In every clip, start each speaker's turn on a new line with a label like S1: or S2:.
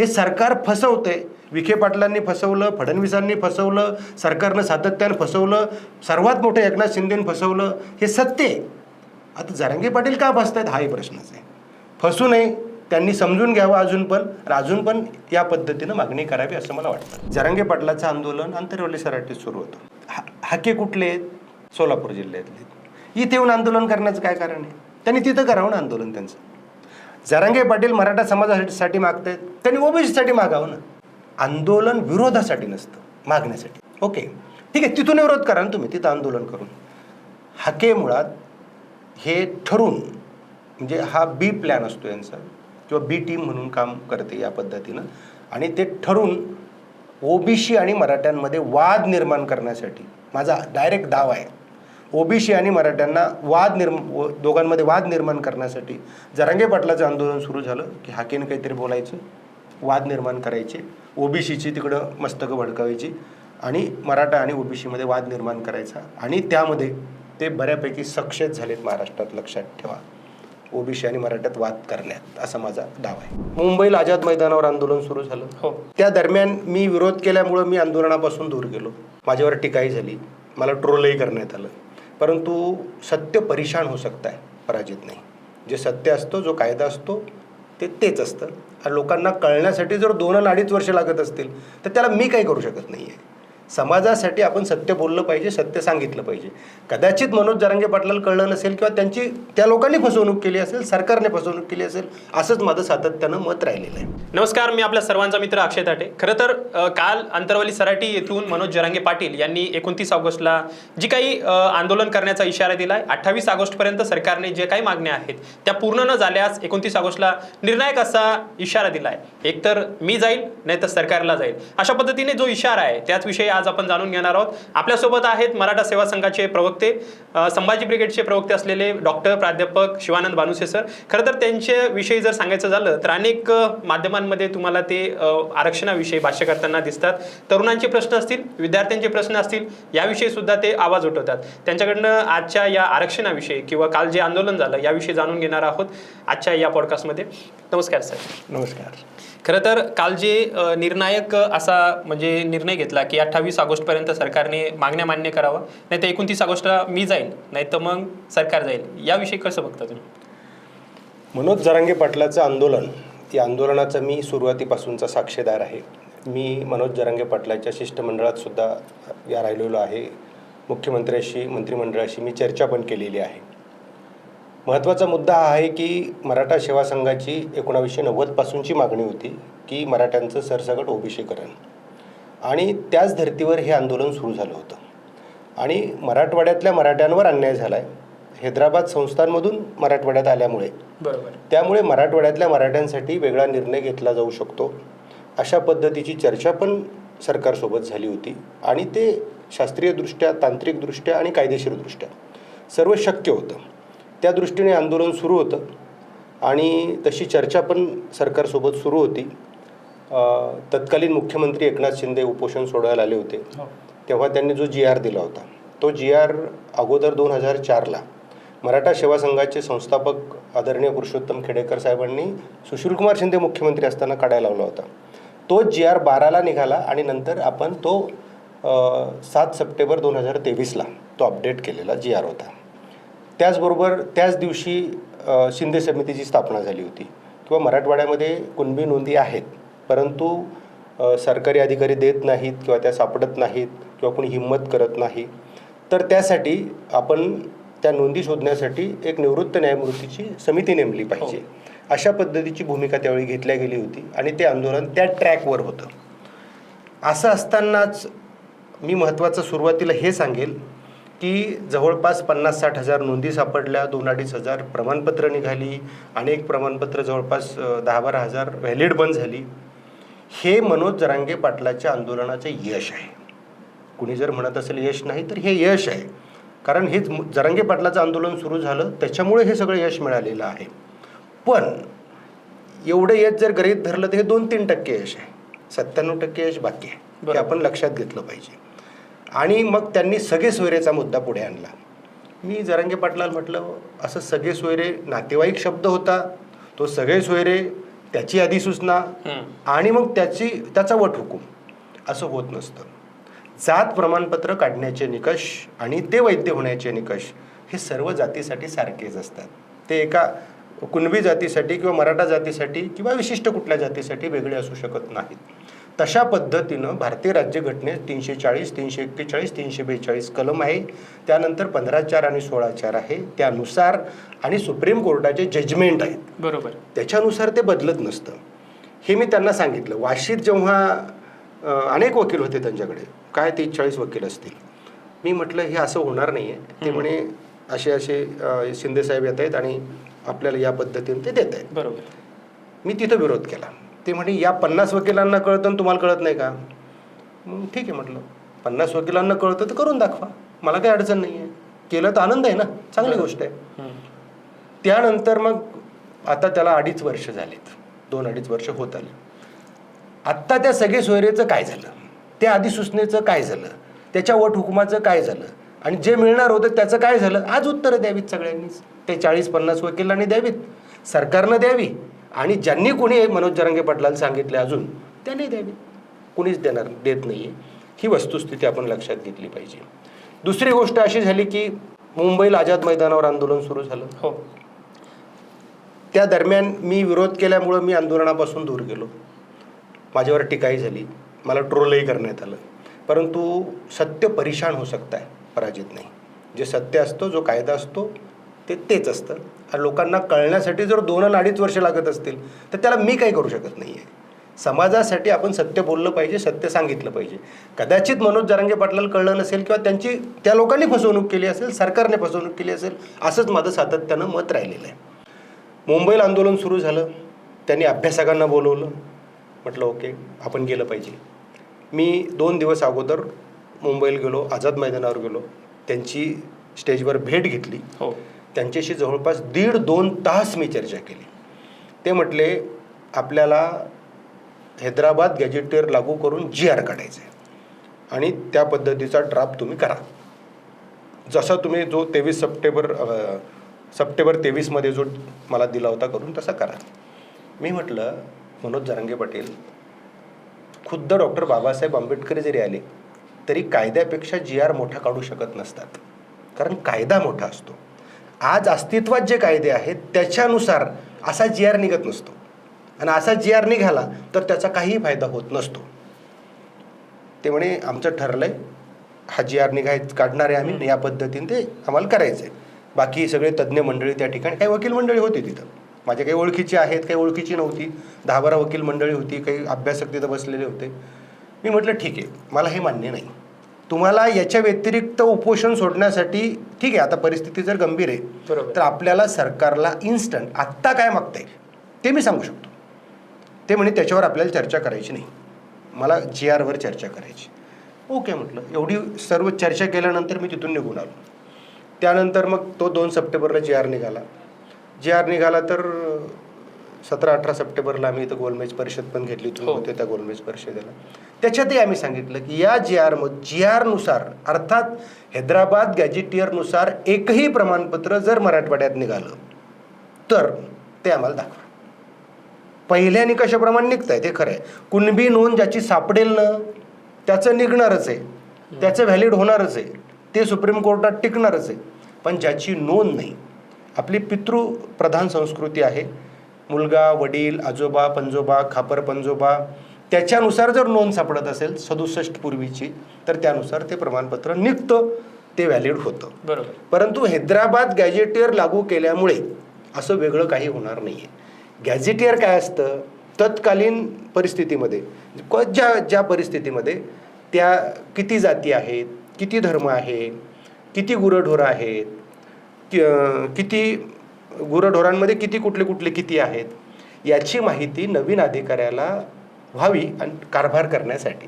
S1: हे सरकार फसवतंय. विखे पाटलांनी फसवलं, फडणवीसांनी फसवलं, सरकारनं सातत्यानं फसवलं, सर्वात मोठं एकनाथ शिंदेनं फसवलं, हे सत्य आहे. आता जरांगे पाटील का फसतायत हाही प्रश्नच आहे. फसू नये, त्यांनी समजून घ्यावं अजून पण या पद्धतीनं मागणी करावी असं मला वाटतं. जरांगे पाटलाचं आंदोलन आंतरवली सराटीत सुरू होतं. हाके कुठले आहेत? सोलापूर जिल्ह्यातले. इथे येऊन आंदोलन करण्याचं काय कारण आहे? त्यांनी तिथं करावं ना आंदोलन त्यांचं. जरांगे पाटील मराठा समाजासाठी मागतायत, त्यांनी ओबीसीसाठी मागावं ना. आंदोलन विरोधासाठी नसतं, मागण्यासाठी. ओके, ठीक आहे, तिथून विरोध करा ना तुम्ही, तिथं आंदोलन करून. हाके मुळात हे ठरून, म्हणजे हा बी प्लॅन असतो यांचा, किंवा बी टीम म्हणून काम करते या पद्धतीनं, आणि ते ठरून ओबीसी आणि मराठ्यांमध्ये वाद निर्माण करण्यासाठी, माझा डायरेक्ट दावा आहे, ओबीसी आणि मराठ्यांना दोघांमध्ये वाद निर्माण करण्यासाठी जरांगे पाटलाचं आंदोलन सुरू झालं की हाकेनं काहीतरी बोलायचं, वाद निर्माण करायचे, ओबीसीची तिकडं मस्तकं भडकावायची आणि मराठा आणि ओबीसीमध्ये वाद निर्माण करायचा. आणि त्यामध्ये ते बऱ्यापैकी सक्सेस झालेत महाराष्ट्रात, लक्षात ठेवा, ओबीसी आणि मराठ्यात वाद करण्यात, असा माझा दावा आहे. मुंबईला आझाद मैदानावर आंदोलन सुरू झालं. हो, त्या दरम्यान मी विरोध केल्यामुळं मी आंदोलनापासून दूर गेलो. माझ्यावर टीकाही झाली, मला ट्रोलही करण्यात आलं. परंतु सत्य परेशान हो सकता है, पराजित नाही. जे सत्य असतं, जो कायदा असतो, तेच असतं. आणि लोकांना कळण्यासाठी जर 2 आणि 2.5 वर्ष लागत असतील तर त्याला मी काही करू शकत नाही आहे. समाजासाठी आपण सत्य बोललं पाहिजे, सत्य सांगितलं पाहिजे. कदाचित मनोज जरांगे पाटलाला कळलं नसेल किंवा त्या लोकांनी फसवणूक केली असेल, सरकारने फसवणूक केली असेल, असंच माझं सातत्यानं मत राहिलेलं आहे.
S2: नमस्कार, मी आपल्या सर्वांचा मित्र अक्षय ताटे. खरं तर काल आंतरवली सराटी येथून मनोज जरांगे पाटील यांनी 29 ऑगस्टला जी काही आंदोलन करण्याचा इशारा दिला आहे, 28 ऑगस्टपर्यंत सरकारने जे काही मागण्या आहेत त्या पूर्ण न झाल्यास 29 ऑगस्टला निर्णायक असा इशारा दिला आहे. एकतर मी जाईल, नाही तर सरकारला जाईल, अशा पद्धतीने जो इशारा आहे त्याचविषयी आज आपण जाणून घेणार आहोत. आपल्यासोबत आहेत मराठा सेवा संघाचे प्रवक्ते, संभाजी ब्रिगेडचे प्रवक्ते असलेले डॉक्टर प्राध्यापक शिवानंद बानुसे सर. खरं तर त्यांच्याविषयी जर सांगायचं झालं तर अनेक माध्यमांमध्ये तुम्हाला ते आरक्षणाविषयी भाष्य करताना दिसतात. तरुणांचे प्रश्न असतील, विद्यार्थ्यांचे प्रश्न असतील, याविषयी सुद्धा ते आवाज उठवतात. त्यांच्याकडनं आजच्या या आरक्षणाविषयी किंवा काल जे आंदोलन झालं याविषयी जाणून घेणार आहोत आजच्या या पॉडकास्टमध्ये. नमस्कार सर.
S1: नमस्कार.
S2: खरं तर काल जे निर्णायक असा म्हणजे निर्णय घेतला की 28 ऑगस्टपर्यंत सरकारने मागण्या मान्य करावा, नाही तर 29 ऑगस्टला मी जाईल, नाही तर मग सरकार जाईल, याविषयी कसं बघता तुम्ही?
S1: मनोज जरांगे पाटलाचं आंदोलन, या आंदोलनाचा मी सुरुवातीपासूनचा साक्षीदार आहे. मी मनोज जरांगे पाटलाच्या शिष्टमंडळात सुद्धा या राहिलेलो आहे. मुख्यमंत्र्यांशी, मंत्रिमंडळाशी मी चर्चा पण केलेली आहे. महत्त्वाचा मुद्दा हा आहे की मराठा सेवा संघाची 1990पासूनची मागणी होती की मराठ्यांचं सरसकट ओबीसीकरण, आणि त्याच धर्तीवर हे आंदोलन सुरू झालं होतं. आणि मराठवाड्यातल्या मराठ्यांवर अन्याय झाला आहे. हैदराबाद संस्थांमधून मराठवाड्यात आल्यामुळे, बरोबर, त्यामुळे मराठवाड्यातल्या मराठ्यांसाठी वेगळा निर्णय घेतला जाऊ शकतो, अशा पद्धतीची चर्चा पण सरकारसोबत झाली होती. आणि ते शास्त्रीयदृष्ट्या, तांत्रिकदृष्ट्या आणि कायदेशीरदृष्ट्या सर्व शक्य होतं. त्या दृष्टीने आंदोलन सुरू होतं आणि तशी चर्चा पण सरकारसोबत सुरू होती. तत्कालीन मुख्यमंत्री एकनाथ शिंदे उपोषण सोडवायला आले होते. तेव्हा त्यांनी जो GR दिला होता, तो GR अगोदर 2004ला मराठा सेवा संघाचे संस्थापक आदरणीय पुरुषोत्तम खेडेकर साहेबांनी सुशीलकुमार शिंदे मुख्यमंत्री असताना काढायला लावला होता. तो GR 12ला निघाला आणि नंतर आपण तो 7 सप्टेंबर 2023ला तो अपडेट केलेला GR होता. त्याचबरोबर त्याच दिवशी शिंदे समितीची स्थापना झाली होती. किंवा मराठवाड्यामध्ये कुणबी नोंदी आहेत, परंतु सरकारी अधिकारी देत नाहीत किंवा त्या सापडत नाहीत किंवा कोणी हिंमत करत नाही, तर त्यासाठी आपण त्या नोंदी शोधण्यासाठी एक निवृत्त न्यायमूर्तीची समिती नेमली पाहिजे, अशा पद्धतीची भूमिका त्यावेळी घेतल्या गेली होती. आणि ते आंदोलन त्या ट्रॅकवर होतं. असं असतानाच मी महत्त्वाचं सुरुवातीला हे सांगेल की जवळपास 50-60 हजार नोंदी सापडल्या, 2-2.5 हजार प्रमाणपत्र निघाली, अनेक प्रमाणपत्र जवळपास 10-12 हजार व्हॅलिड बंद झाली. हे मनोज जरांगे पाटलाच्या आंदोलनाचे यश आहे. कुणी जर म्हणत असेल यश नाही, तर हे यश आहे. कारण हे जरांगे पाटलाचं आंदोलन सुरू झालं, त्याच्यामुळे हे सगळं यश मिळालेलं आहे. पण एवढं यश जर गृहीत धरलं तर हे 2-3% यश आहे, 97% यश बाकी आहे. हे आपण लक्षात घेतलं पाहिजे. आणि मग त्यांनी सगळे सोयरेचा मुद्दा पुढे आणला. मी जरांगे पाटलाला म्हटलं, असं सगळे सोयरे नातेवाईक शब्द होता, तो सगळे सोयरे त्याची अधिसूचना आणि मग त्याचा वटहुकूम असं होत नसतं. जात प्रमाणपत्र काढण्याचे निकष आणि ते वैध होण्याचे निकष हे सर्व जातीसाठी सारखेच असतात. ते एका कुणबी जातीसाठी किंवा मराठा जातीसाठी किंवा विशिष्ट कुठल्या जातीसाठी वेगळे असू शकत नाहीत. तशा पद्धतीनं भारतीय राज्यघटनेत 340, 341, 342 कलम आहे. त्यानंतर 15(4) आणि 16(4) आहे. त्यानुसार आणि सुप्रीम कोर्टाचे जजमेंट आहेत,
S2: बरोबर,
S1: त्याच्यानुसार ते बदलत नसतं. हे मी त्यांना सांगितलं. वाशीत जेव्हा अनेक वकील होते त्यांच्याकडे, काय 30-40 वकील असतील. मी म्हटलं हे असं होणार नाही आहे. ते म्हणे असे शिंदे साहेब येत आहेत आणि आपल्याला या पद्धतीने ते देत आहेत.
S2: बरोबर.
S1: मी तिथं विरोध केला. ते म्हणे या 50 वकिलांना कळतं आणि तुम्हाला कळत नाही का? मग ठीक आहे म्हटलं, 50 वकिलांना कळतं तर करून दाखवा, मला काही अडचण नाही आहे. केलं तर आनंद आहे ना, चांगली गोष्ट आहे. त्यानंतर मग आता त्याला 2.5 वर्ष झालेत, 2-2.5 वर्ष होत आले. आत्ता त्या सगळे सोयरेचं काय झालं, त्या अधिसूचनेचं काय झालं, त्याच्या वटहुकुमाचं काय झालं आणि जे मिळणार होतं त्याचं काय झालं, आज उत्तरं द्यावीत सगळ्यांनीच. ते 40-50 वकिलांनी द्यावीत, सरकारनं द्यावी आणि ज्यांनी कोणी मनोज जरांगे पाटलाला सांगितले अजून त्यांनी द्यावी. कुणीच देत नाही आहे. ही वस्तुस्थिती आपण लक्षात घेतली पाहिजे. दुसरी गोष्ट अशी झाली की मुंबईला आझाद मैदानावर आंदोलन सुरू झालं.
S2: हो,
S1: त्या दरम्यान मी विरोध केल्यामुळं मी आंदोलनापासून दूर गेलो. माझ्यावर टीकाही झाली, मला ट्रोलही करण्यात आलं. परंतु सत्य परेशान होऊ शकतं आहे, पराजित नाही. जे सत्य असतं, जो कायदा असतो तेच असतं. आणि लोकांना कळण्यासाठी जर 2 आणि 2.5 वर्ष लागत असतील तर त्याला मी काही करू शकत नाही आहे. समाजासाठी आपण सत्य बोललं पाहिजे, सत्य सांगितलं पाहिजे. कदाचित मनोज जरांगे पाटलाला कळलं नसेल किंवा त्या लोकांनी फसवणूक केली असेल, सरकारने फसवणूक केली असेल, असंच माझं सातत्यानं मत राहिलेलं आहे. मुंबईला आंदोलन सुरू झालं, त्यांनी अभ्यासकांना बोलवलं. म्हटलं ओके, आपण गेलं पाहिजे. मी 2 दिवस अगोदर मुंबईला गेलो, आझाद मैदानावर गेलो, त्यांची स्टेजवर भेट घेतली.
S2: हो,
S1: त्यांच्याशी जवळपास 1.5-2 तास मी चर्चा केली. ते म्हटले आपल्याला हैदराबाद गॅजेटियर लागू करून GR काढायचं आहे आणि त्या पद्धतीचा ड्राफ्ट तुम्ही करा, जसा तुम्ही जो 23 सप्टेंबर 23 जो मला दिला होता करून तसा करा. मी म्हटलं मनोज जरांगे पाटील, खुद्द डॉक्टर बाबासाहेब आंबेडकर जरी आले तरी कायद्यापेक्षा GR मोठा काढू शकत नसतात, कारण कायदा मोठा असतो. आज अस्तित्वात जे कायदे आहेत त्याच्यानुसार असा GR निघत नसतो आणि असा GR निघाला तर त्याचा काहीही फायदा होत नसतो. ते म्हणे आमचं ठरलंय, हा GR काढणार आहे आम्ही, या पद्धतीने ते आम्हाला करायचं आहे. बाकी सगळे तज्ज्ञ मंडळी त्या ठिकाणी, काही वकील मंडळी होती तिथं, माझ्या काही ओळखीची आहेत, काही ओळखीची नव्हती, 10-12 वकील मंडळी होती, काही अभ्यासक तिथं बसलेले होते. मी म्हटलं ठीक आहे, मला हे मान्य नाही, तुम्हाला याच्या व्यतिरिक्त उपोषण सोडण्यासाठी ठीक आहे, आता परिस्थिती जर गंभीर आहे तर आपल्याला सरकारला इन्स्टंट आत्ता काय मागता येईल ते मी सांगू शकतो. ते म्हणे त्याच्यावर आपल्याला चर्चा करायची नाही, मला GRवर चर्चा करायची. ओके म्हटलं. एवढी सर्व चर्चा केल्यानंतर मी तिथून निघून आलो. त्यानंतर मग तो 2 सप्टेंबरला GR निघाला तर 17-18 सप्टेंबरला आम्ही इथं गोलमेज परिषद पण घेतली. तुम्ही होते त्या गोलमेज परिषदेला. त्याच्यातही आम्ही सांगितलं की या GRनुसार अर्थात हैदराबाद गॅजेटियरनुसार एकही प्रमाणपत्र जर मराठवाड्यात निघालं तर ते आम्हाला दाखवा. पहिल्या निकषाप्रमाणे निघत आहे ते खरं आहे. कुणबी नोंद ज्याची सापडेल ना त्याचं निघणारच आहे, त्याचं व्हॅलिड होणारच आहे, ते सुप्रीम कोर्टात टिकणारच आहे. पण ज्याची नोंद नाही, आपली पितृप्रधान संस्कृती आहे, मुलगा, वडील, आजोबा, पंजोबा, खापर पंजोबा, त्याच्यानुसार जर नोंद सापडत असेल 67 पूर्वीची तर त्यानुसार ते प्रमाणपत्र निघतं, ते व्हॅलिड होतं.
S2: बरोबर. परंतु
S1: हैदराबाद गॅजेटियर लागू केल्यामुळे असं वेगळं काही होणार नाही आहे. गॅजेटियर काय असतं, तत्कालीन परिस्थितीमध्ये ज्या परिस्थितीमध्ये त्या किती जाती आहेत, किती धर्म आहे, किती गुरंढोरं आहेत, किती गुरंढोरांमध्ये कुठले किती आहेत, याची माहिती नवीन अधिकाऱ्याला व्हावी आणि कारभार करण्यासाठी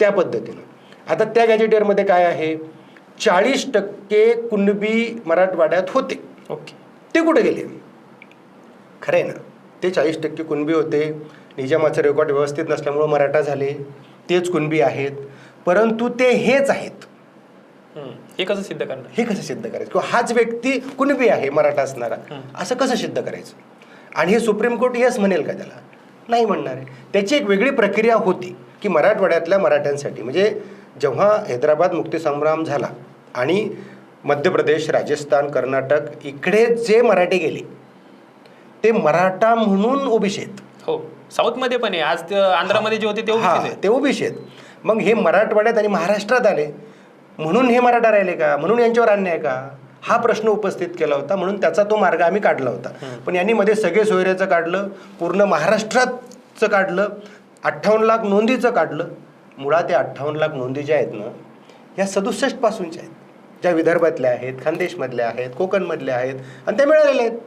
S1: त्या पद्धतीनं. आता त्या गॅजेटियरमध्ये काय आहे, 40% कुणबी मराठवाड्यात होते.
S2: ओके,
S1: ते कुठे गेले? खरं आहे ना, ते 40% कुणबी होते. निजामाचं रेकॉर्ड व्यवस्थित नसल्यामुळं मराठा झाले, तेच कुणबी आहेत. परंतु ते हेच आहेत,
S2: हे कसं सिद्ध करणार?
S1: हे कसं सिद्ध करायचं? किंवा हाच व्यक्ती कुणबी आहे मराठा असणारा, असं कसं सिद्ध करायचं? आणि हे सुप्रीम कोर्ट यस म्हणेल का त्याला? नाही म्हणणार आहे. त्याची एक वेगळी प्रक्रिया होती की मराठवाड्यातल्या मराठ्यांसाठी, म्हणजे जेव्हा हैदराबाद मुक्तीसंग्राम झाला आणि मध्य प्रदेश, राजस्थान, कर्नाटक इकडे जे मराठे गेले ते मराठा म्हणून ओबीसी आहेत.
S2: हो, साऊथमध्ये पण आहे. आज आंध्रामध्ये जे होते ते ओबीसी आहेत.
S1: ते ओबीसी आहेत. मग हे मराठवाड्यात आणि महाराष्ट्रात आले म्हणून हे मराठा राहिले का? म्हणून यांच्यावर अन्याय का? हा प्रश्न उपस्थित केला होता. म्हणून त्याचा तो मार्ग आम्ही काढला होता. पण यांनी मध्ये सगळे सोयऱ्याचं काढलं, पूर्ण महाराष्ट्राचं काढलं, 58 लाख नोंदीचं काढलं. मुळात या 58 लाख नोंदी ज्या आहेत ना, या 67 पासूनच्या आहेत, ज्या विदर्भातल्या आहेत, खानदेशमधल्या आहेत, कोकणमधल्या आहेत आणि त्या मिळालेल्या आहेत.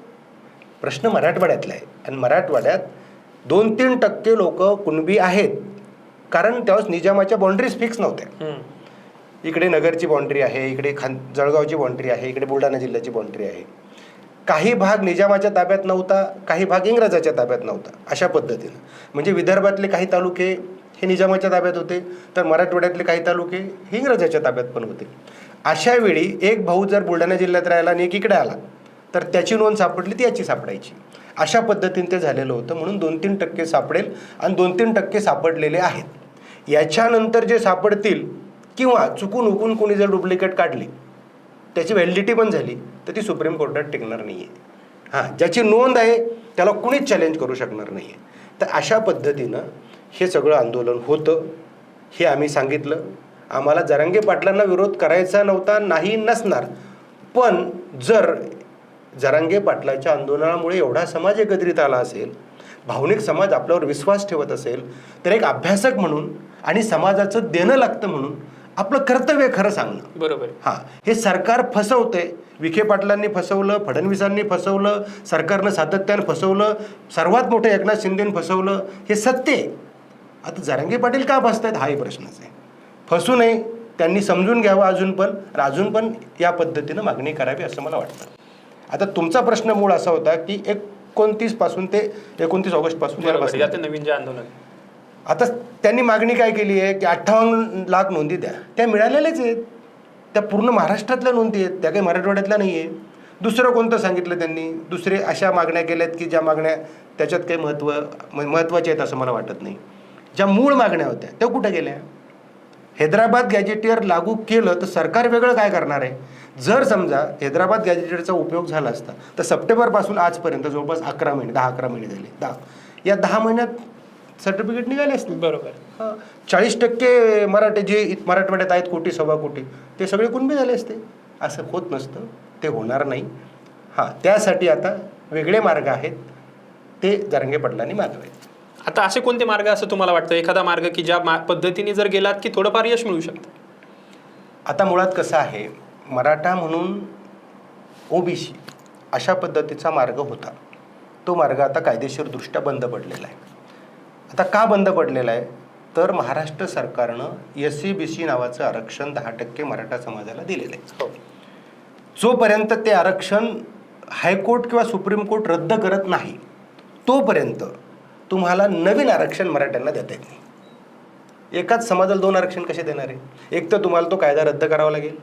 S1: प्रश्न मराठवाड्यातला आहे आणि मराठवाड्यात 2-3% लोक कुणबी आहेत, कारण त्यावेळेस निजामाच्या बाउंड्रीज फिक्स नव्हत्या. इकडे नगरची बाउंड्री आहे, इकडे जळगावची बाउंड्री आहे, इकडे बुलढाणा जिल्ह्याची बाउंड्री आहे. काही भाग निजामाच्या ताब्यात नव्हता, काही भाग इंग्रजाच्या ताब्यात नव्हता. अशा पद्धतीनं म्हणजे विदर्भातले काही तालुके हे निजामाच्या ताब्यात होते, तर मराठवाड्यातले काही तालुके हे इंग्रजाच्या ताब्यात पण होते. अशा वेळी एक भाऊ जर बुलढाणा जिल्ह्यात राहिला आणि एक इकडे आला तर त्याची नोंद सापडली ती याची सापडायची. अशा पद्धतीने ते झालेलं होतं. म्हणून 2-3% सापडेल आणि 2-3% सापडलेले आहेत. याच्यानंतर जे सापडतील किंवा चुकून हुकून कोणी जर डुप्लिकेट काढली, त्याची व्हॅलिडिटी पण झाली, तर ती सुप्रीम कोर्टात टिकणार नाही आहे. ज्याची नोंद आहे त्याला कुणीच चॅलेंज करू शकणार नाही आहे. तर अशा पद्धतीनं हे सगळं आंदोलन होतं. हे आम्ही सांगितलं. आम्हाला जरांगे पाटलांना विरोध करायचा नव्हता, नाही नसणार. पण जर जरांगे पाटलाच्या आंदोलनामुळे एवढा समाज एकत्रित आला असेल, भावनिक समाज आपल्यावर विश्वास ठेवत असेल, तर एक अभ्यासक म्हणून आणि समाजाचं देणं लागतं म्हणून आपलं कर्तव्य खरं सांगणं.
S2: बरोबर.
S1: हे सरकार फसवतंय. विखे पाटलांनी फसवलं, फडणवीसांनी फसवलं, सरकारनं सातत्यानं फसवलं, सर्वात मोठं एकनाथ शिंदेनं फसवलं, हे सत्य आहे. आता जरांगे पाटील का फसतायत हाही प्रश्नच आहे. फसू नये, त्यांनी समजून घ्यावं अजून पण या पद्धतीनं मागणी करावी असं मला वाटतं. आता तुमचा प्रश्न मूळ असा होता की 29 पासून ते 29 ऑगस्ट पासून
S2: नवीन जे आंदोलन,
S1: आता त्यांनी मागणी काय केली आहे की 58 लाख नोंदी द्या. त्या मिळालेल्याच आहेत, त्या पूर्ण महाराष्ट्रातल्या नोंदी आहेत, त्या काही मराठवाड्यातल्या नाही आहे. दुसरं कोणतं सांगितलं त्यांनी? दुसरे अशा मागण्या केल्यात की ज्या मागण्या त्याच्यात काही महत्त्वाच्या आहेत असं मला वाटत नाही. ज्या मूळ मागण्या होत्या त्या कुठे गेल्या? हैदराबाद गॅजेटियर लागू केलं तर सरकार वेगळं काय करणार आहे? जर समजा हैदराबाद गॅजेटियरचा उपयोग झाला असता तर सप्टेंबरपासून आजपर्यंत जवळपास 10-11 महिने झाले. या 10 महिन्यात सर्टिफिकेट निघाले असते.
S2: बरोबर.
S1: 40% मराठे जे मराठवाड्यात आहेत, 1.25 कोटी, ते सगळे कुणबी झाले असते. असं होत नसतं, ते होणार नाही. त्यासाठी आता वेगळे मार्ग आहेत, ते जरांगे पाटलांनी मागावेत.
S2: आता असे कोणते मार्ग असं तुम्हाला वाटतं, एखादा मार्ग की ज्या पद्धतीने जर गेलात की थोडंफार यश मिळू शकतं?
S1: आता मुळात कसं आहे, मराठा म्हणून ओबीसी अशा पद्धतीचा मार्ग होता. तो मार्ग आता कायदेशीरदृष्ट्या बंद पडलेला आहे. आता का बंद पडलेला आहे? तर महाराष्ट्र सरकारनं SC-BC नावाचं आरक्षण 10% मराठा समाजाला दिलेलं आहे. जोपर्यंत ते आरक्षण हायकोर्ट किंवा सुप्रीम कोर्ट रद्द करत नाही तोपर्यंत तुम्हाला नवीन आरक्षण मराठ्यांना देता येत नाही. एकाच समाजाला 2 आरक्षण कसे देणार आहे? एक तर तुम्हाला तो कायदा रद्द करावा लागेल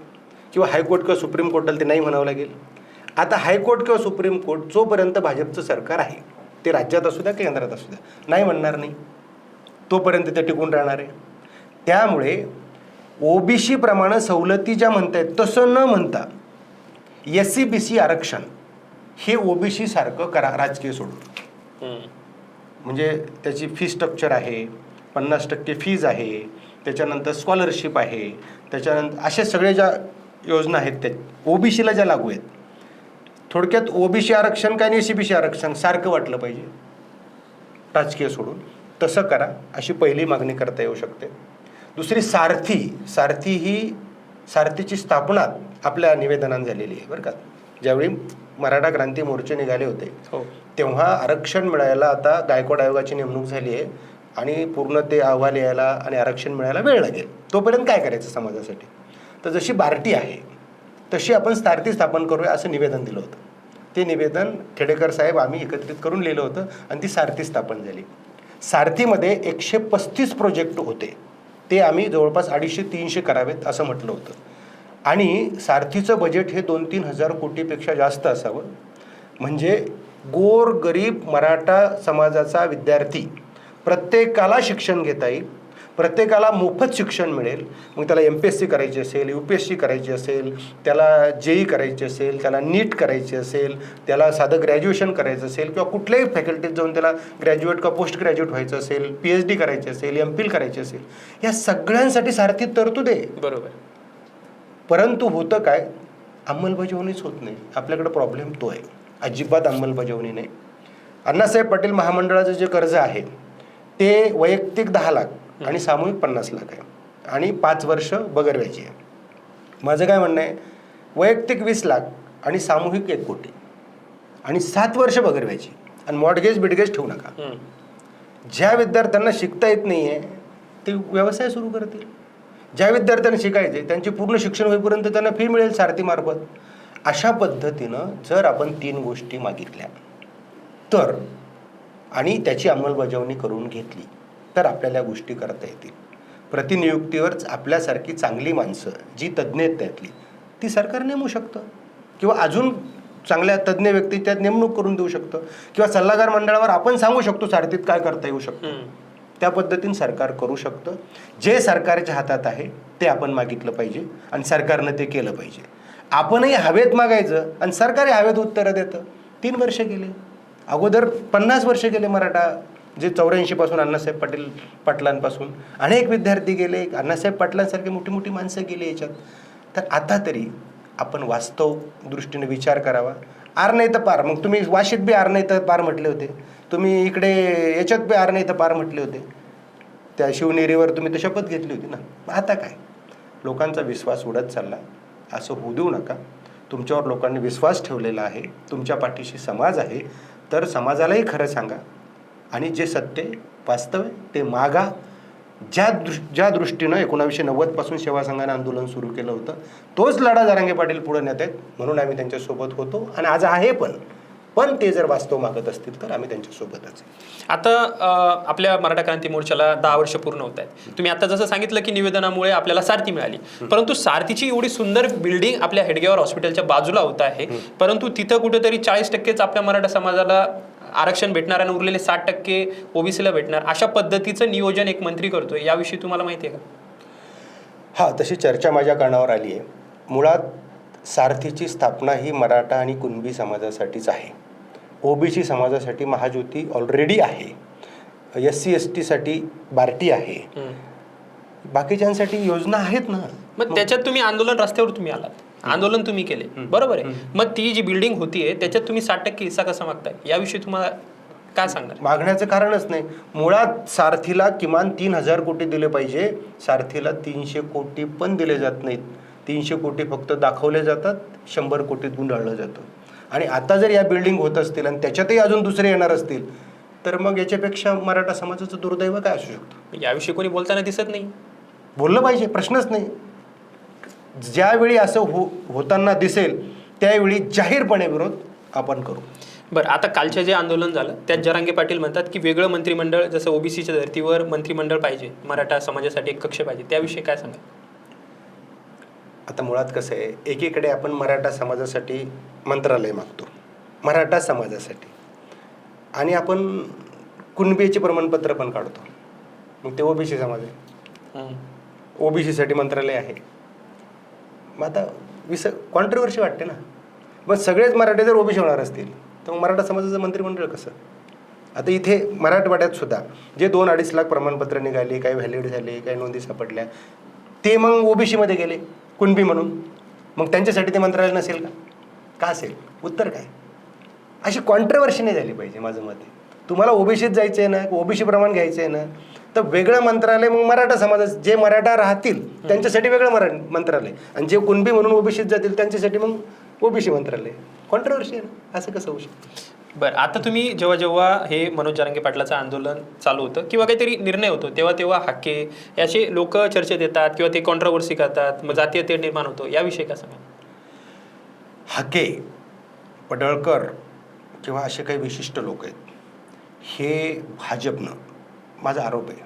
S1: किंवा हायकोर्ट किंवा सुप्रीम कोर्टाला ते नाही म्हणावं लागेल. आता हायकोर्ट किंवा सुप्रीम कोर्ट जोपर्यंत भाजपचं सरकार आहे, ते राज्यात असू द्या केंद्रात असू द्या, नाही म्हणणार नाही तोपर्यंत ते टिकून राहणार आहे. त्यामुळे OBC प्रमाणे सवलती ज्या म्हणतायत तसं न म्हणता SC-BC आरक्षण हे OBC सारखं करा, राजकीय सोडून. म्हणजे त्याची फी स्ट्रक्चर आहे, 50% फीज आहे, त्याच्यानंतर स्कॉलरशिप आहे, त्याच्यानंतर अशा सगळ्या ज्या योजना आहेत त्या OBCला ज्या लागू आहेत. थोडक्यात OBC आरक्षण काय आणि SC-BC आरक्षण सारखं वाटलं पाहिजे राजकीय सोडून. तसं करा अशी पहिली मागणी करता येऊ शकते. दुसरी सारथीची स्थापना आपल्या निवेदनात झालेली आहे बरं का. ज्यावेळी मराठा क्रांती मोर्चे निघाले होते तेव्हा आरक्षण मिळायला आता गायकवाड आयोगाची नेमणूक झाली आहे आणि पूर्ण ते अहवाल यायला आणि आरक्षण मिळायला वेळ लागेल. तोपर्यंत काय करायचं समाजासाठी? तर जशी बार्टी आहे तशी आपण सारथी स्थापन करूया असं निवेदन दिलं होतं. ते निवेदन खेडेकर साहेब आम्ही एकत्रित करून लिहिलं होतं आणि ती सारथी स्थापन झाली. सारथीमध्ये 135 प्रोजेक्ट होते, ते आम्ही जवळपास 250-300 करावेत असं म्हटलं होतं. आणि सारथीचं बजेट हे 2-3 हजार कोटीपेक्षा जास्त असावं. म्हणजे गोर गरीब मराठा समाजाचा विद्यार्थी प्रत्येकाला शिक्षण घेता येईल, प्रत्येकाला मोफत शिक्षण मिळेल. मग त्याला MPSC करायची असेल, UPSC करायची असेल, त्याला JEE करायची असेल, त्याला नीट करायची असेल, त्याला साधं ग्रॅज्युएशन करायचं असेल किंवा कुठल्याही फॅकल्टीत जाऊन त्याला ग्रॅज्युएट किंवा पोस्ट ग्रॅज्युएट व्हायचं असेल, PhD करायची असेल, MPhil करायची असेल, या सगळ्यांसाठी सारथी तरतूद आहे.
S2: बरोबर.
S1: परंतु होतं काय, अंमलबजावणीच होत नाही. आपल्याकडे प्रॉब्लेम तो आहे, अजिबात अंमलबजावणी नाही. अण्णासाहेब पाटील महामंडळाचं जे कर्ज आहे ते वैयक्तिक 10 लाख आणि सामूहिक 50 लाख आहे आणि 5 वर्ष बगरव्याची आहे. माझं काय म्हणणं आहे, वैयक्तिक 20 लाख आणि सामूहिक 1 कोटी आणि 7 वर्ष बगरव्याची आणि मॉर्टगेज बिडगेज ठेवू नका. ज्या विद्यार्थ्यांना शिकता येत नाही आहे ते व्यवसाय सुरू करतील. ज्या विद्यार्थ्यांना शिकायचे त्यांचे पूर्ण शिक्षण होईपर्यंत त्यांना फी मिळेल सारथीमार्फत. अशा पद्धतीनं जर आपण 3 गोष्टी मागितल्या तर आणि त्याची अंमलबजावणी करून घेतली तर आपल्याला गोष्टी करता येतील. प्रतिनियुक्तीवरच आपल्यासारखी चांगली माणसं जी तज्ज्ञ आहेत त्यातली ती सरकार नेमू शकतं किंवा अजून चांगल्या तज्ज्ञ व्यक्ती त्यात नेमणूक करून देऊ शकतं किंवा सल्लागार मंडळावर आपण सांगू शकतो सारथीत काय करता येऊ शकतं. त्या पद्धतीने सरकार करू शकतं. जे सरकारच्या हातात आहे ते आपण मागितलं पाहिजे आणि सरकारनं ते केलं पाहिजे. आपणही हवेत मागायचं आणि सरकारही हवेत उत्तरं देतं. 3 वर्ष गेले, अगोदर 50 वर्ष गेले मराठा जे 84 पासून अण्णासाहेब पाटलांपासून अनेक विद्यार्थी गेले, अण्णासाहेब पाटलांसारखे मोठी मोठी माणसं गेली याच्यात. तर आता तरी आपण वास्तव दृष्टीने विचार करावा. आर नाही तर पार, मग तुम्ही वाशीत बी आर नाही तर पार म्हटले होते, तुम्ही इकडे याच्यात बी आर नाही तर पार म्हटले होते, त्या शिवनेरीवर तुम्ही तर शपथ घेतली होती ना. आता काय, लोकांचा विश्वास उडत चालला, असं होऊ देऊ नका. तुमच्यावर लोकांनी विश्वास ठेवलेला आहे, तुमच्या पाठीशी समाज आहे, तर समाजालाही खरं सांगा आणि जे सत्य वास्तव आहे ते मागा. ज्या दृष्टीनं 1990 पासून सेवा संघाने आंदोलन सुरू केलं होतं तोच लढा जरांगे पाटील पुढे नेत आहेत, म्हणून आम्ही त्यांच्यासोबत होतो आणि आज आहे पण ते जर वास्तव मागत असतील तर आम्ही त्यांच्यासोबतच.
S2: आता आपल्या मराठा क्रांती मोर्चाला 10 वर्ष पूर्ण होत आहेत. तुम्ही आता जसं सांगितलं की निवेदनामुळे आपल्याला सारथी मिळाली, परंतु सारथीची एवढी सुंदर बिल्डिंग आपल्या हेडगेवार हॉस्पिटलच्या बाजूला होत आहे, परंतु तिथं कुठेतरी 40%च आपल्या मराठा समाजाला आरक्षण भेटणार आणि उरलेले 60% OBCला भेटणार, अशा पद्धतीचं नियोजन एक मंत्री करतोय. याविषयी तुम्हाला माहिती आहे का?
S1: हां, तशी चर्चा माझ्या कानावर आली आहे. मुळात सारथीची स्थापना ही मराठा आणि कुणबी समाजासाठीच आहे. OBC समाजासाठी महाज्योती ऑलरेडी आहे, SC ST साठी बार्टी आहे, बाकीच्यांसाठी योजना आहेत ना.
S2: मग त्याच्यात तुम्ही आंदोलन, रस्त्यावर तुम्ही आलात, आंदोलन तुम्ही केले, बरोबर आहे. मग ती जी बिल्डिंग होतीये त्याच्यात तुम्ही 60% हिस्सा कसा मागताय, याविषयी तुम्हाला काय सांगणार?
S1: मागण्याचं कारणच नाही. मुळात सारथीला किमान 3,000 कोटी दिले पाहिजे. सारथीला 300 कोटी पण दिले जात नाहीत. 300 कोटी फक्त दाखवले जातात, 100 कोटीत गुंडाळलं जातं. आणि आता जर या बिल्डिंग होत असतील आणि त्याच्यातही अजून दुसरे येणार असतील तर मग याच्यापेक्षा मराठा समाजाचं दुर्दैव काय असू शकतं?
S2: याविषयी कोणी बोलताना दिसत नाही.
S1: बोललं पाहिजे, प्रश्नच नाही. ज्यावेळी असं होताना दिसेल त्यावेळी जाहीरपणे विरोध आपण करू.
S2: बरं, आता कालचे जे आंदोलन झालं त्यात जरांगे पाटील म्हणतात की वेगळं मंत्रिमंडळ, जसं OBCच्या धर्तीवर मंत्रिमंडळ पाहिजे, मराठा समाजासाठी एक कक्ष पाहिजे, त्याविषयी काय सांगा?
S1: आता मुळात कसं आहे, एकीकडे आपण मराठा समाजासाठी मंत्रालय मागतो, मराठा समाजासाठी, आणि आपण कुणबीचे प्रमाणपत्र पण काढतो, मग ते OBC समाज आहे, OBCसाठी मंत्रालय आहे. मग आता कॉन्ट्रोवर्सी वाटते ना. मग सगळेच मराठे जर OBC होणार असतील तर मग मराठा समाजाचं मंत्रिमंडळ कसं? आता इथे मराठवाड्यात सुद्धा जे 2-2.5 लाख प्रमाणपत्र निघाले, काही व्हॅलिड झाले, काही नोंदी सापडल्या, ते मग OBCमध्ये गेले कुणबी म्हणून, मग त्यांच्यासाठी ते मंत्रालय नसेल का असेल? उत्तर काय? अशी कॉन्ट्रोवर्सी नाही झाली पाहिजे माझं मत आहे. तुम्हाला OBCत जायचं आहे ना, OBC प्रमाण घ्यायचं आहे ना, तर वेगळं मंत्रालय मग मराठा समाजात जे मराठा राहतील त्यांच्यासाठी वेगळं मंत्रालय, आणि जे कुणबी म्हणून OBCत जातील त्यांच्यासाठी मग OBC मंत्रालय. कॉन्ट्रोवर्सी आहे ना, असं कसं होऊ शकतं?
S2: बरं, आता तुम्ही जेव्हा हे मनोज जरांगे पाटलाचं आंदोलन चालू होतं किंवा काहीतरी निर्णय होतो तेव्हा हाके याचे लोक चर्चेत येतात किंवा ते कॉन्ट्रोवर्सी करतात, मग जातीय तेढ निर्माण होतो, याविषयी काय सांगा?
S1: हाके, पडळकर किंवा असे काही विशिष्ट लोक आहेत, हे भाजपनं, माझा आरोप आहे,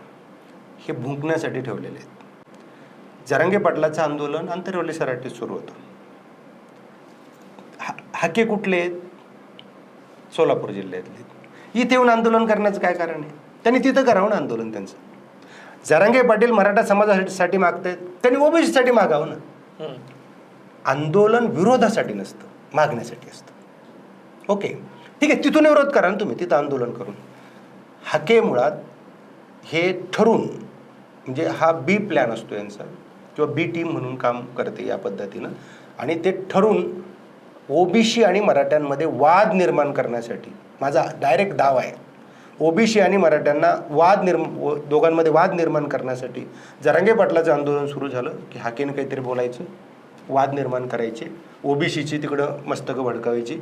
S1: हे भुंकण्यासाठी ठेवलेले आहेत. जरांगे पाटलाचं आंदोलन आंतरवली सराटीत सुरू होतं. हाके कुठले आहेत? सोलापूर जिल्ह्यातले. इथे येऊन आंदोलन करण्याचं काय कारण आहे? त्यांनी तिथं करावं ना आंदोलन त्यांचं. जरांगे पाटील मराठा समाजासाठी मागतायत, त्यांनी ओबीसीसाठी मागावं ना. आंदोलन विरोधासाठी नसतं, मागण्यासाठी असतं. ओके, ठीक आहे, तिथून विरोध करा ना तुम्ही, तिथं आंदोलन करून. हाके मुळात हे ठरून, म्हणजे हा बी प्लॅन असतो यांचा, किंवा बी टीम म्हणून काम करते या पद्धतीनं, आणि ते ठरून ओबीसी आणि मराठ्यांमध्ये वाद निर्माण करण्यासाठी, माझा डायरेक्ट दावा आहे, ओबीसी आणि मराठ्यांना दोघांमध्ये वाद निर्माण करण्यासाठी जरांगे पाटलाचं आंदोलन सुरू झालं की हाकेनं काहीतरी बोलायचं, वाद निर्माण करायचे, ओबीसीची तिकडं मस्तकं भडकावायची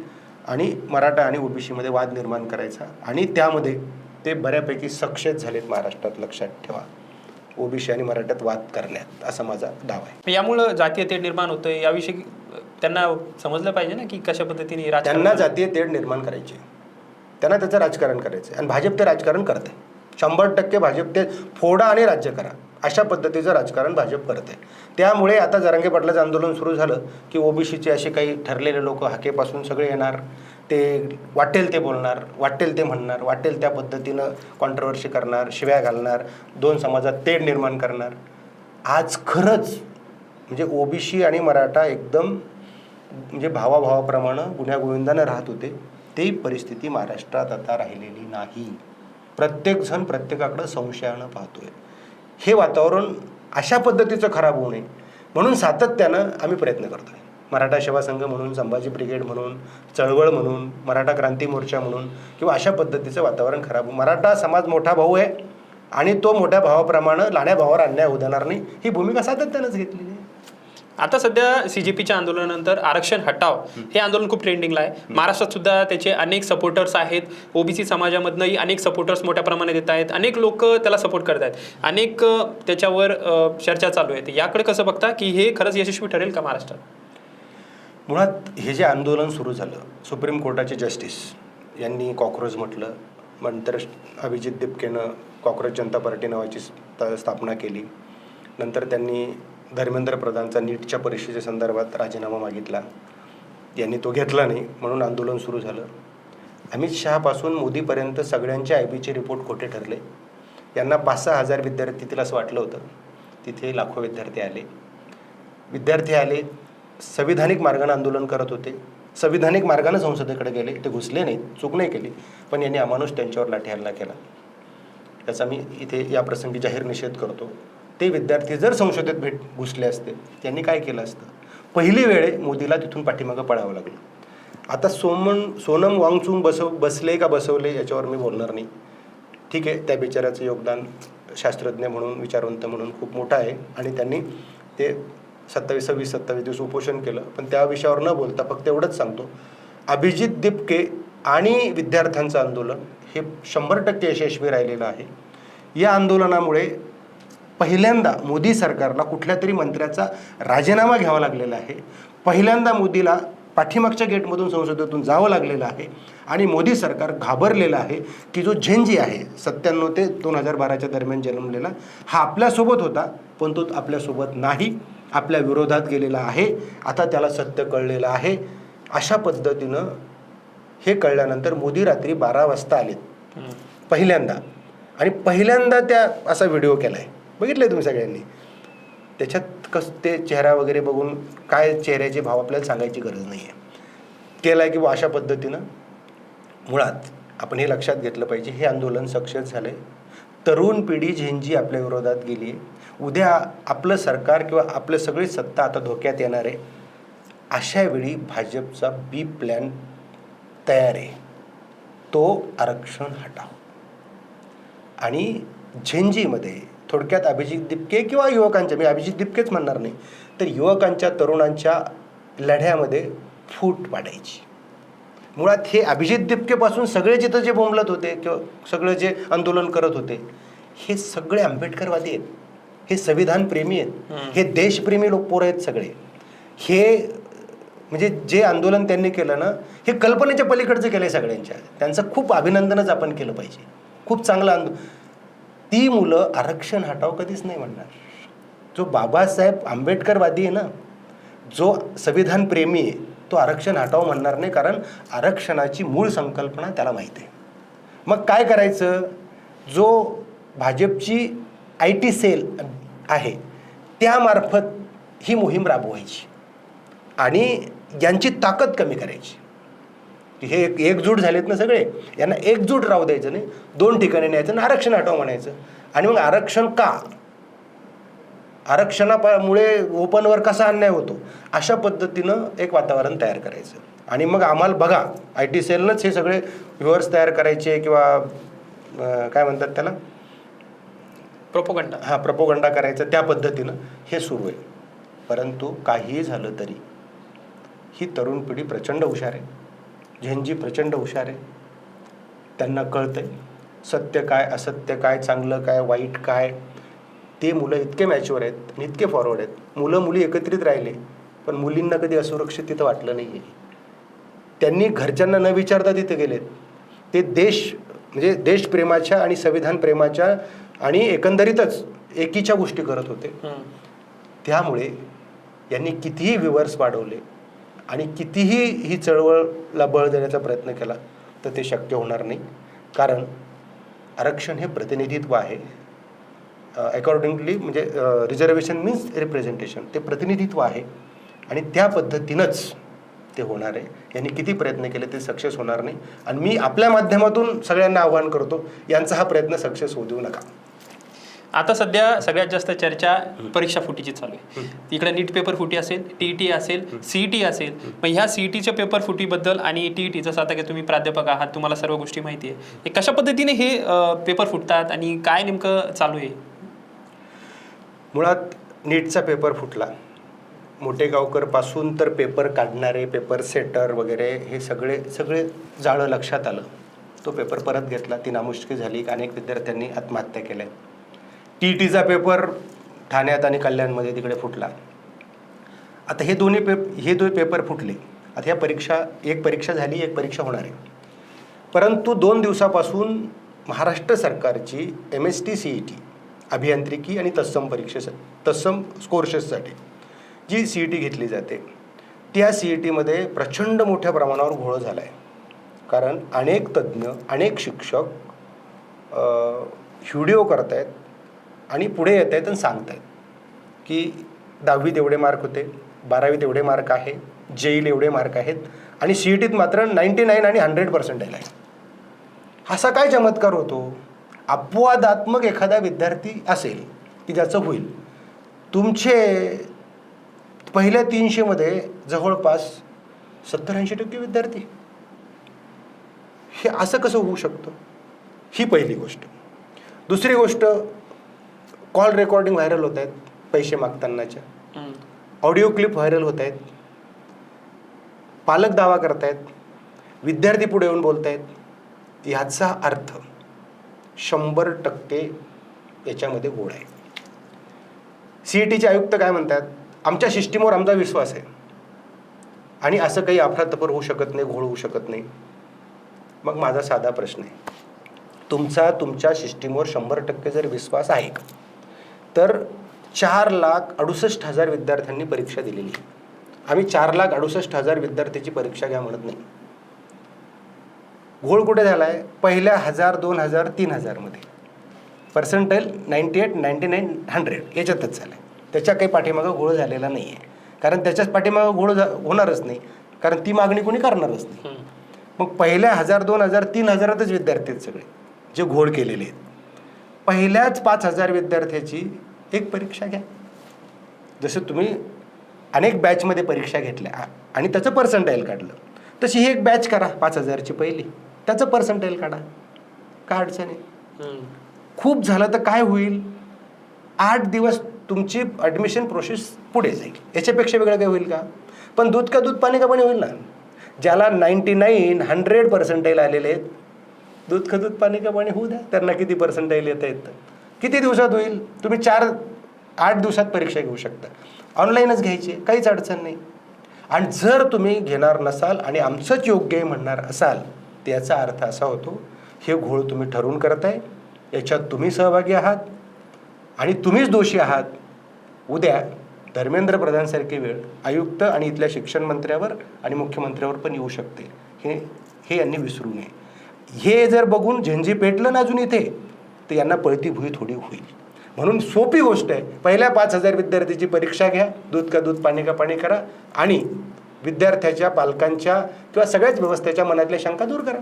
S1: आणि मराठा आणि ओबीसीमध्ये वाद निर्माण करायचा. आणि त्यामध्ये ते बऱ्यापैकी सक्सेस झालेत महाराष्ट्रात, लक्षात ठेवा, ओबीसी आणि मराठ्यात वाद करण्यात, असा माझा दावा आहे.
S2: यामुळं जातीय तेढ निर्माण होतंय, याविषयी त्यांना समजलं पाहिजे ना की कशा पद्धतीने
S1: त्यांना जातीय तेढ निर्माण करायची, त्यांना त्याचं राजकारण करायचं आहे. आणि भाजप ते राजकारण करते, 100% भाजप ते फोडा आणि राज्य करा अशा पद्धतीचं राजकारण भाजप करते. त्यामुळे आता जरांगे पाटलाचं आंदोलन सुरू झालं की ओबीसीचे असे काही ठरलेले लोक हाकेपासून सगळे येणार, ते वाटेल ते बोलणार, वाटेल ते म्हणणार, वाटेल त्या पद्धतीनं कॉन्ट्रोवर्सी करणार, शिव्या घालणार, दोन समाजात तेढ निर्माण करणार. आज खरंच म्हणजे ओबीसी आणि मराठा एकदम म्हणजे भावाभावाप्रमाणे गुण्यागोविंदानं राहत होते, ती परिस्थिती महाराष्ट्रात आता राहिलेली नाही. प्रत्येकजण प्रत्येकाकडं संशयानं पाहतोय. हे वातावरण अशा पद्धतीचं खराब होऊ नये म्हणून सातत्यानं आम्ही प्रयत्न करतोय. मराठा सेवा संघ म्हणून, संभाजी ब्रिगेड म्हणून, चळवळ म्हणून, मराठा क्रांती मोर्चा म्हणून, किंवा अशा पद्धतीचं वातावरण खराब होऊ. मराठा समाज मोठा भाऊ आहे आणि तो मोठ्या भावाप्रमाणे लहान्या भावावर अन्याय होऊ देणार नाही, ही भूमिका सातत्यानंच घेतलेली आहे.
S2: आता सध्या CJPच्या आंदोलनानंतर आरक्षण हटाव हे आंदोलन खूप ट्रेंडिंगला आहे. महाराष्ट्रात सुद्धा त्याचे अनेक सपोर्टर्स आहेत, ओबीसी समाजामधनंही अनेक सपोर्टर्स मोठ्या प्रमाणात येत आहेत, अनेक लोक त्याला सपोर्ट करत आहेत, अनेक त्याच्यावर चर्चा चालू आहे. याकडे कसं बघता की हे खरंच यशस्वी ठरेल का महाराष्ट्रात?
S1: मुळात हे जे आंदोलन सुरू झालं, सुप्रीम कोर्टाचे जस्टिस यांनी कॉक्रोच म्हटलं, नंतर अभिजित दिपकेनं कॉक्रोच जनता पार्टी नावाची स्थापना केली, नंतर त्यांनी धर्मेंद्र प्रधानचा नीटच्या परीक्षेच्या संदर्भात राजीनामा मागितला, यांनी तो घेतला नाही म्हणून आंदोलन सुरू झालं. अमित शहापासून मोदीपर्यंत सगळ्यांचे IBचे रिपोर्ट खोटे ठरले. यांना 5-6 हजार विद्यार्थी तिला असं वाटलं होतं, तिथे लाखो विद्यार्थी आले, संविधानिक मार्गाने आंदोलन करत होते, संविधानिक मार्गाने संसदेकडे गेले, ते घुसले नाहीत, चूक नाही केली, पण यांनी अमानुष त्यांच्यावर लाठीहल्ला केला. त्याचा मी इथे या प्रसंगी जाहीर निषेध करतो. ते विद्यार्थी जर संसदेत घुसले असते, त्यांनी काय केलं असतं? पहिली वेळे मोदीला तिथून पाठीमागं पळावं लागलं. आता सोनम वांगचुक बसले का बसवले याच्यावर मी बोलणार नाही. ठीक आहे, त्या बिचाऱ्याचं योगदान शास्त्रज्ञ म्हणून, विचारवंत म्हणून खूप मोठं आहे आणि त्यांनी ते 27 दिवस उपोषण केलं. पण त्या विषयावर न बोलता फक्त एवढंच सांगतो, अभिजित दिपके आणि विद्यार्थ्यांचं आंदोलन हे 100% यशस्वी राहिलेलं आहे. या आंदोलनामुळे पहिल्यांदा मोदी सरकारला कुठल्या तरी मंत्र्याचा राजीनामा घ्यावा लागलेला आहे. पहिल्यांदा मोदीला पाठीमागच्या गेटमधून संसदेतून जावं लागलेलं आहे आणि मोदी सरकार घाबरलेलं आहे की जो झेंजी आहे 97 ते 2012च्या दरम्यान जन्मलेला, हा आपल्यासोबत होता पण तो आपल्यासोबत नाही, आपल्या विरोधात गेलेला आहे. आता त्याला सत्य कळलेलं आहे. अशा पद्धतीनं हे कळल्यानंतर मोदी रात्री 12 वाजता आलेत पहिल्यांदा, आणि पहिल्यांदा त्या असा व्हिडिओ केला आहे, बघितलं तुम्ही सगळ्यांनी. त्याच्यात ते चेहरा वगैरे बघून काय चेहऱ्याचे भाव आपल्याला सांगायची गरज नाही आहे, केलं आहे की अशा पद्धतीनं. मुळात आपण हे लक्षात घेतलं पाहिजे, हे आंदोलन सक्सेस झालं आहे. तरुण पिढी झेंजी आपल्या विरोधात गेली आहे. उद्या आपलं सरकार किंवा आपलं सगळी सत्ता आता धोक्यात येणार आहे. अशा वेळी भाजपचा बी प्लॅन तयार आहे, तो आरक्षण हटाव. आणि झेंजीमध्ये थोडक्यात अभिजित दिपके किंवा युवकांच्या, मी अभिजित दिपकेच म्हणणार नाही, तर युवकांच्या, तरुणांच्या लढ्यामध्ये फूट पाडायची. मुळात हे अभिजित दिपकेपासून सगळे जिथं जे बोंबलत होते किंवा सगळे जे आंदोलन करत होते, हे सगळे आंबेडकरवादी आहेत, हे संविधानप्रेमी आहेत, हे देशप्रेमी लोक पोरं आहेत सगळे. हे म्हणजे जे आंदोलन त्यांनी केलं ना, हे कल्पनेच्या पलीकडचं केलं आहे सगळ्यांच्या. त्यांचं खूप अभिनंदनच आपण केलं पाहिजे. खूप चांगलं आंदोलन. ती मुलं आरक्षण हटाव कधीच नाही म्हणणार. जो बाबासाहेब आंबेडकरवादी आहे ना, जो संविधानप्रेमी आहे, तो आरक्षण हटावं म्हणणार नाही, कारण आरक्षणाची मूळ संकल्पना त्याला माहिती आहे. मग काय करायचं, जो भाजपची IT सेल आहे त्यामार्फत ही मोहीम राबवायची आणि यांची ताकद कमी करायची. हे एकजूट झालेत ना सगळे, यांना एकजूट राहू द्यायचं नाही, 2 ठिकाणी न्यायचं आणि आरक्षण हटवा म्हणायचं. आणि मग आरक्षण का, आरक्षणामुळे ओपनवर कसा अन्याय होतो, अशा पद्धतीनं एक वातावरण तयार करायचं. आणि मग आम्हाला बघा IT सेलनंच हे सगळे व्ह्युअर्स तयार करायचे किंवा काय म्हणतात त्याला,
S2: प्रोपोगंडा,
S1: प्रोपोगंडा करायचं, त्या पद्धतीनं हे सुरू आहे. परंतु काहीही झालं तरी ही तरुण पिढी प्रचंड हुशार आहे, झेंजी प्रचंड हुशार आहे. त्यांना कळतंय सत्य काय, असत्य काय, चांगलं काय, वाईट काय. ते मुलं इतके मॅच्युअर आहेत आणि इतके फॉरवर्ड आहेत. मुलं मुली एकत्रित राहिले पण मुलींना कधी असुरक्षित तिथं वाटलं नाही आहे. त्यांनी घरच्यांना न विचारता तिथे गेलेत. ते म्हणजे देशप्रेमाच्या आणि संविधान प्रेमाच्या आणि एकंदरीतच एकीच्या गोष्टी करत होते. त्यामुळे यांनी कितीही व्ह्युअर्स वाढवले आणि कितीही ही चळवळला बळ देण्याचा प्रयत्न केला तर ते शक्य होणार नाही. कारण आरक्षण हे प्रतिनिधित्व आहे. अकॉर्डिंगली म्हणजे रिझर्वेशन मीन्स रिप्रेझेंटेशन, ते प्रतिनिधित्व आहे आणि त्या पद्धतीनंच ते होणार आहे. यांनी किती प्रयत्न केले ते सक्सेस होणार नाही. आणि मी आपल्या माध्यमातून सगळ्यांना आवाहन करतो, यांचा हा प्रयत्न सक्सेस होऊ देऊ नका.
S2: आता सध्या सगळ्यात जास्त चर्चा परीक्षा फुटीची चालू आहे. इकडे नीट पेपर फुटी असेल, TET असेल, CET असेल. मग ह्या CETच्या पेपर फुटीबद्दल आणि TET, जसं आता की तुम्ही प्राध्यापक आहात, तुम्हाला सर्व गोष्टी माहिती आहे, हे कशा पद्धतीने हे पेपर फुटतात आणि काय नेमकं चालू आहे?
S1: मुळात नीटचा पेपर फुटला. मोठेगावकरपासून तर पेपर काढणारे, पेपर सेटर वगैरे हे सगळे जाळं लक्षात आलं. तो पेपर परत घेतला, ती नामुष्की झाली. अनेक विद्यार्थ्यांनी आत्महत्या केल्या. TETचा पेपर ठाण्यात आणि कल्याणमध्ये तिकडे फुटला. आता हे दोन पेपर फुटले. आता ह्या परीक्षा, एक परीक्षा झाली, एक परीक्षा होणार आहे. परंतु 2 दिवसापासून महाराष्ट्र सरकारची MST CET अभियांत्रिकी आणि तत्सम कोर्सेससाठी जी CET घेतली जाते, त्या CETमध्ये प्रचंड मोठ्या प्रमाणावर घोळ झाला आहे. कारण अनेक तज्ज्ञ, अनेक शिक्षक व्हिडिओ करत आहेत आणि पुढे येत आहेत आणि सांगत आहेत की 10वीत एवढे मार्क होते, 12वीत एवढे मार्क आहे, JEEला एवढे मार्क आहेत आणि CETत मात्र 99 आणि 100% आहे. असा काय चमत्कार होतो? अपवादात्मक एखादा विद्यार्थी असेल की ज्याचं होईल. तुमचे पहिल्या 300मध्ये जवळपास 70-80% विद्यार्थी. हे असं कसं होऊ शकतं? ही पहिली गोष्ट. दुसरी गोष्ट, कॉल रेकॉर्डिंग व्हायरल होत आहेत पैसे मागतानाच्या, ऑडिओ क्लिप व्हायरल होत आहेत, पालक दावा करतायत, विद्यार्थी पुढे येऊन बोलत आहेत. याचा अर्थ 100% याच्यामध्ये गोड आहे. CETचे आयुक्त काय म्हणतात? आमच्या सिस्टीमवर आमचा विश्वास आहे आणि असं काही अफरातफर होऊ शकत नाही, घोळ होऊ शकत नाही. मग माझा साधा प्रश्न आहे, तुमच्या सिस्टीमवर 100% जर विश्वास आहे का, तर 4,68,000 विद्यार्थ्यांनी परीक्षा दिलेली आहे. आम्ही 4,68,000 विद्यार्थ्याची परीक्षा घ्या म्हणत नाही. घोळ कुठे झाला आहे? पहिल्या 1000, 2000, 3000 मध्ये पर्सेंटाईल 98, 99, 100 याच्यातच झालं आहे. त्याच्या काही पाठीमागं घोळ झालेला नाही आहे. कारण त्याच्याच पाठीमागं घोळ होणारच नाही, कारण ती मागणी कोणी करणारच नाही. मग पहिल्या 1000, 2000, 3000च विद्यार्थी आहेत सगळे जे घोळ केलेले आहेत. पहिल्याच 5000 विद्यार्थ्याची एक परीक्षा घ्या. जसं तुम्ही अनेक बॅचमध्ये परीक्षा घेतल्या आणि त्याचं पर्सेंटाईल काढलं, तशी ही एक बॅच करा 5000ची पहिली, त्याचं पर्सेंटाईल काढा. काय अडचण आहे? खूप झालं तर काय होईल? 8 दिवस तुमची ॲडमिशन प्रोसेस पुढे जाईल. याच्यापेक्षा वेगळं काय होईल का? पण दूध का दूध, पाणी का पाणी होईल ना. ज्याला 99, 100 पर्सेंटाईल आलेले आहेत, दूध का दूध, पाणी का पाणी होऊ द्या. त्यांना किती पर्सेंटाईल येता येतं, किती दिवसात होईल? तुम्ही 8 दिवसात परीक्षा घेऊ शकता. ऑनलाईनच घ्यायची, काहीच अडचण नाही. आणि जर तुम्ही घेणार नसाल आणि आमचंच योग्य आहे म्हणणार असाल, तर याचा अर्थ असा होतो हे घोळ तुम्ही ठरवून करताय, याच्यात तुम्ही सहभागी आहात आणि तुम्हीच दोषी आहात. उद्या धर्मेंद्र प्रधानसारखी वेळ आयुक्त आणि इथल्या शिक्षण मंत्र्यावर आणि मुख्यमंत्र्यावर पण येऊ शकते, हे यांनी विसरू नये. हे जर बघून झेंजी पेटलं ना अजून इथे, तर यांना पळती भुई थोडी होईल. म्हणून सोपी गोष्ट आहे, पहिल्या 5,000 विद्यार्थ्याची परीक्षा घ्या, दूध का दूध पाणी का पाणी करा आणि विद्यार्थ्याच्या पालकांच्या किंवा सगळ्याच व्यवस्थेच्या मनातल्या शंका दूर करा.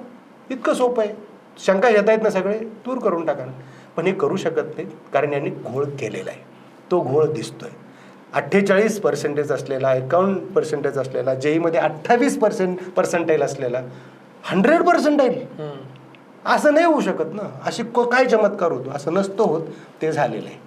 S1: इतकं सोपं आहे. शंका येत आहेत ना सगळे, दूर करून टाका. पण हे करू शकत नाहीत, कारण यांनी घोळ केलेला आहे. तो घोळ दिसतोय. 48% असलेला, 51% असलेला, जेईमध्ये 28% असलेला, 100% असं नाही होऊ शकत ना. अशी काय चमत्कार होतो? असं नसतं होत, ते झालेलं आहे.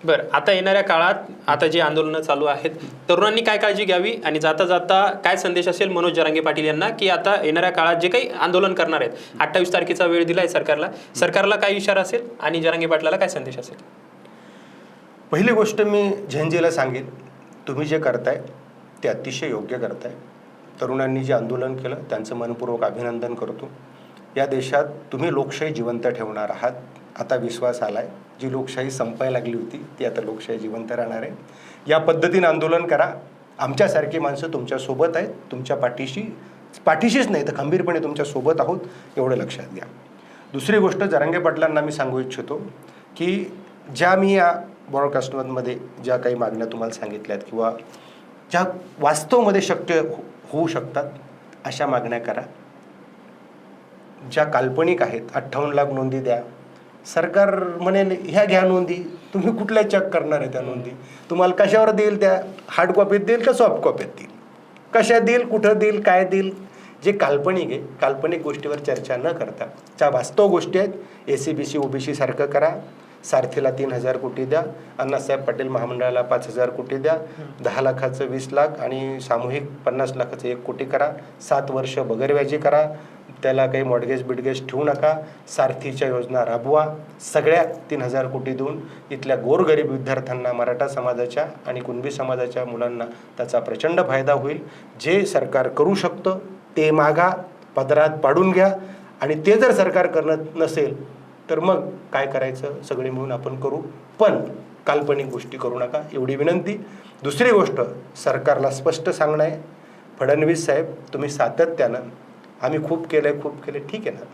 S2: बरं, आता येणाऱ्या काळात आता जी आंदोलनं चालू आहेत, तरुणांनी काय काळजी घ्यावी आणि जाता जाता काय संदेश असेल मनोज जरांगे पाटील यांना, की आता येणाऱ्या काळात जे काही आंदोलन करणार आहेत, 28 तारखेचा वेळ दिलाय सरकारला काय इशारा असेल आणि जरांगे पाटलाला काय संदेश असेल?
S1: पहिली गोष्ट मी झेंजीला सांगेन, तुम्ही जे करताय ते अतिशय योग्य करताय. तरुणांनी जे आंदोलन केलं त्यांचं मनपूर्वक अभिनंदन करतो. या देशात तुम्ही लोकशाही जिवंत ठेवणार आहात, आता विश्वास आलाय. जी लोकशाही संपायला लागली होती ती आता लोकशाही जिवंत राहणार आहे. या पद्धतीने आंदोलन करा. आमच्यासारखी माणसं तुमच्यासोबत आहेत, तुमच्या पाठीशीच नाही तर खंबीरपणे तुमच्यासोबत आहोत, एवढं लक्षात घ्या. दुसरी गोष्ट, जरांगे पाटलांना मी सांगू इच्छितो की ज्या मी या ब्रॉडकास्टमध्ये ज्या काही मागण्या तुम्हाला सांगितल्यात किंवा ज्या वास्तवमध्ये शक्य होऊ शकतात अशा मागण्या करा. ज्या काल्पनिक आहेत, 58 लाख नोंदी द्या. सरकार म्हणेल ह्या घ्या नोंदी, तुम्ही कुठल्या चेक करणार आहे त्या नोंदी? तुम्हाला कशावर देईल? त्या हार्ड कॉपीत देईल का सॉफ्ट कॉपीत देईल? कशा देईल, कुठं देईल, काय देईल? जे काल्पनिक आहे, काल्पनिक गोष्टीवर चर्चा न करता ज्या वास्तव गोष्टी आहेत, ACBC OBC सारखं करा. सारथीला 3,000 कोटी द्या, अण्णासाहेब पाटील महामंडळाला 5,000 कोटी द्या, 10 लाखाचं 20 लाख आणि सामूहिक 50 लाखाचं 1 कोटी करा. 7 वर्ष बगैरव्याजी करा. त्याला काही मॉडगेज बिडगेज ठेवू नका. सारथीच्या योजना राबवा. सगळ्या 3,000 कोटी देऊन इथल्या गोरगरीब विद्यार्थ्यांना, मराठा समाजाच्या आणि कुणबी समाजाच्या मुलांना त्याचा प्रचंड फायदा होईल. जे सरकार करू शकतं ते मागा, पदरात पाडून घ्या. आणि ते जर सरकार करत नसेल तर मग काय करायचं सगळे मिळून आपण करू, पण काल्पनिक गोष्टी करू नका, एवढी विनंती. दुसरी गोष्ट, सरकारला स्पष्ट सांगणं आहे, फडणवीस साहेब तुम्ही सातत्यानं आम्ही खूप केलं ठीक आहे ना,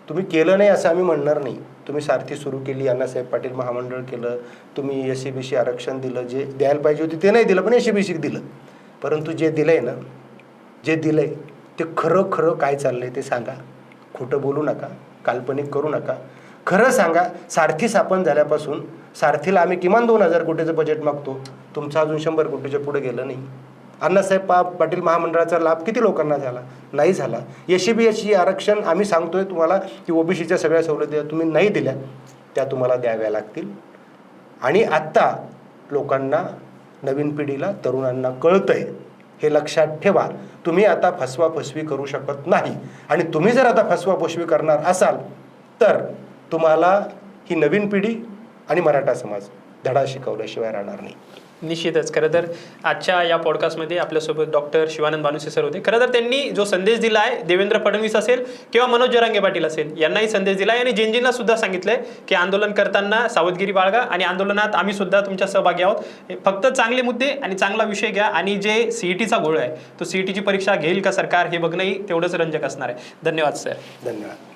S1: तुम्ही केलं नाही असं आम्ही म्हणणार नाही. तुम्ही सारथी सुरू केली, अण्णासाहेब पाटील महामंडळ केलं, तुम्ही SCBC आरक्षण दिलं, जे द्यायला पाहिजे होते ते नाही दिलं पण SCBC दिलं. परंतु जे दिलंय ना, जे दिलंय ते खरं काय चाललंय ते सांगा. खोटं बोलू नका, काल्पनिक करू नका, खरं सांगा. सारथी स्थापन झाल्यापासून सारथीला आम्ही किमान 2,000 कोटीचं बजेट मागतो, तुमचं अजून 100 कोटीच्या पुढे गेलं नाही. अण्णासाहेब पाटील महामंडळाचा लाभ किती लोकांना झाला? नाही झाला. SCBC आरक्षण आम्ही सांगतोय तुम्हाला की OBCच्या सगळ्या सवलती तुम्ही नाही दिल्या, त्या तुम्हाला द्याव्या लागतील. आणि आत्ता लोकांना, नवीन पिढीला, तरुणांना कळतंय, हे लक्षात ठेवा. तुम्ही आता फसवाफसवी करू शकत नाही. आणि तुम्ही जर आता फसवाफसवी करणार असाल तर तुम्हाला ही नवीन पिढी आणि मराठा समाज धडा शिकवल्याशिवाय राहणार नाही.
S2: निश्चितच. खरं तर आजच्या या पॉडकास्टमध्ये आपल्यासोबत डॉक्टर शिवानंद भानुसे सर होते. खरं तर त्यांनी जो संदेश दिला आहे, देवेंद्र फडणवीस असेल किंवा मनोज जरांगे पाटील असेल, यांनाही संदेश दिला आहे आणि जेंजींना सुद्धा सांगितलंय की आंदोलन करताना सावधगिरी बाळगा आणि आंदोलनात आम्ही सुद्धा तुमच्या सहभागी आहोत. फक्त चांगले मुद्दे आणि चांगला विषय घ्या आणि जे CETचा घोळ आहे तो CETची परीक्षा घेईल का सरकार हे बघणंही तेवढंच रंजक असणार आहे. धन्यवाद सर.
S1: धन्यवाद.